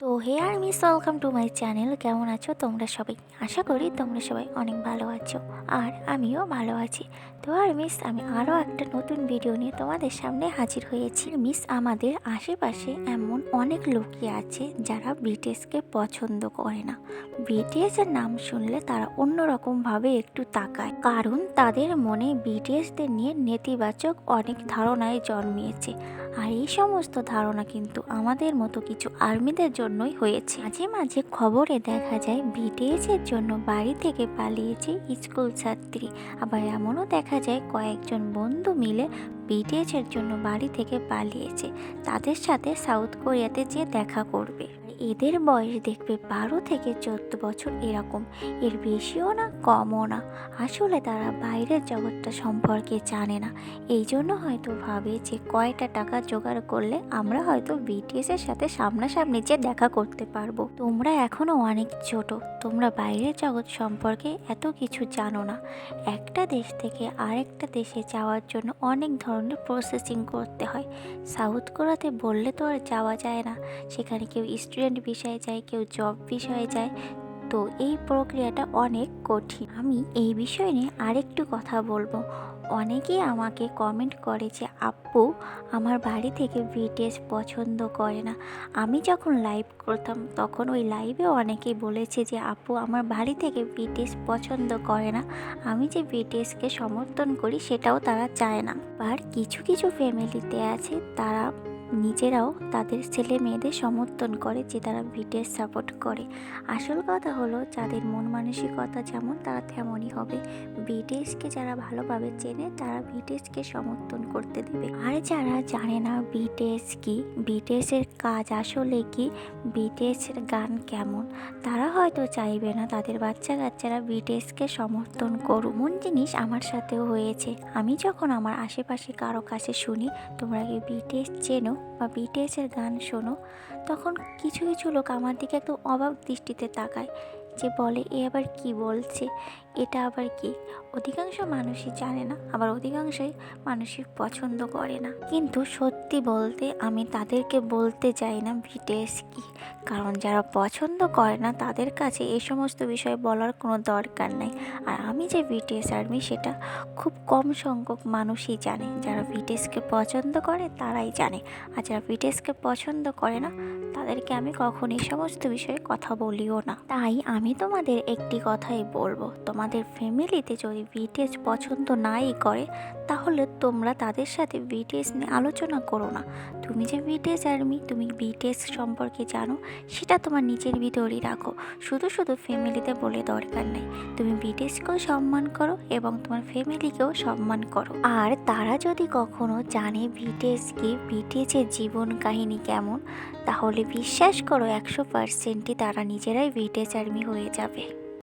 তো hey armies, welcome to my channel. কেমন আছো তোমরা সবাই? আশা করি তোমরা সবাই অনেক ভালো আছো, আর আমিও ভালো আছি। তো আর্মিস, আমি আরও একটা নতুন ভিডিও নিয়ে তোমাদের সামনে হাজির হয়েছি। মিস, আমাদের আশেপাশে এমন অনেক লোকই আছে যারা বিটিএসকে পছন্দ করে না। বিটিএসের নাম শুনলে তারা অন্যরকমভাবে একটু তাকায়, কারণ তাদের মনে বিটিএসদের নিয়ে নেতিবাচক অনেক ধারণায় জন্মিয়েছে। আর এই সমস্ত ধারণা কিন্তু আমাদের মতো কিছু আর্মিদের জন্যই হয়েছে। মাঝে মাঝে খবরে দেখা যায় বিটিএস এর জন্য বাড়ি থেকে পালিয়েছে স্কুল ছাত্রী, আবার এমনও দেখা যায় কয়েকজন বন্ধু মিলে বিটিএস এর জন্য বাড়ি থেকে পালিয়েছে তাদের সাথে সাউথ কোরিয়াতে যে দেখা করবে। এদের বয়স দেখবে 12 থেকে 14 বছর এরকম, এর বেশিও না কমও না। আসলে তারা বাইরের জগৎটা সম্পর্কে জানে না, এই জন্য হয়তো ভাবে যে কয়টা টাকা জোগাড় করলে আমরা হয়তো বিটিএস এর সাথে সামনাসামনি যে দেখা করতে পারবো। তোমরা এখনো অনেক ছোট, তোমরা বাইরের জগৎ সম্পর্কে এত কিছু জানো না। একটা দেশ থেকে আরেকটা দেশে যাওয়ার জন্য অনেক ধরনের প্রসেসিং করতে হয়। সাউথ কোরিয়াতে বললে তো আর যাওয়া যায় না, সেখানে কেউ স্টুডেন্ট বিষয়ে যায়, কেউ জব বিষয়ে যায়। তো এই প্রক্রিয়াটা অনেক কঠিন। আমি এই বিষয় নিয়ে আরেকটু কথা বলবো। অনেকেই আমাকে কমেন্ট করে যে আপু, আমার বাড়ি থেকে বিটিএস পছন্দ করে না। আমি যখন লাইভ করতাম তখন ওই লাইভে অনেকেই বলেছে যে আপু, আমার বাড়ি থেকে বিটিএস পছন্দ করে না, আমি যে বিটিএসকে সমর্থন করি সেটাও তারা চায় না। আর কিছু কিছু ফ্যামিলিতে আছে তারা নিজেরাও তাদের ছেলে মেয়েদের সমর্থন করে যে তারা বিটিএস সাপোর্ট করে। আসল কথা হলো, যাদের মন মানসিকতা যেমন তারা তেমনই হবে। বিটিএসকে যারা ভালোভাবে চেনে তারা বিটিএসকে সমর্থন করতে দেবে। আর যারা জানে না বিটিএস কি, বিটিএসের কাজ আসলে কি, বিটিএসের গান কেমন, তারা হয়তো চাইবে না তাদের বাচ্চা কাচ্চারা বিটিএসকে সমর্থন করুক। এমন জিনিস আমার সাথেও হয়েছে। আমি যখন আমার আশেপাশে কারো কাছে শুনি তোমরা কি বিটিএস চেনো বা বিটিএসের গান শোনো, তখন কিছু কিছু লোক আমার দিকে একটু অবাক দৃষ্টিতে তাকায়, যে বলে এ আবার কি বলছে, এটা আবার কি। অধিকাংশ মানুষই জানে না, আবার অধিকাংশই মানুষই পছন্দ করে না। কিন্তু সত্যি বলতে আমি তাদেরকে বলতে চাই না বিটিএস কি, কারণ যারা পছন্দ করে না তাদের কাছে এই সমস্ত বিষয় বলার কোনো দরকার নেই। আর আমি যে বিটিএস আর্মি সেটা খুব কম সংখ্যক মানুষই জানে। যারা বিটিএসকে পছন্দ করে তারাই জানে, আর যারা বিটিএসকে পছন্দ করে না তাদেরকে আমি কখনো এই সমস্ত বিষয়ে কথা বলিও না। তাই আমি তোমাদের একটি কথাই বলবো, তোমাদের ফ্যামিলিতে যদি বিটিএস পছন্দ নাই করে তাহলে তোমরা তাদের সাথে বিটিএস নিয়ে আলোচনা করো না। তুমি যে বিটিএস আর্মি, তুমি বিটিএস সম্পর্কে জানো, সেটা তোমার নিজের ভিতরেই রাখো। শুধু শুধু ফ্যামিলিতে বলে দরকার নেই। তুমি বিটিএসকেও সম্মান করো এবং তোমার ফ্যামিলিকেও সম্মান করো। আর তারা যদি কখনো জানে বিটিএস কি, বিটিএসের জীবন কাহিনী কেমন, তাহলে বিশ্বাস করো 100%ই তারা নিজেরাই বিটিএস আর্মি হয়ে যাবে।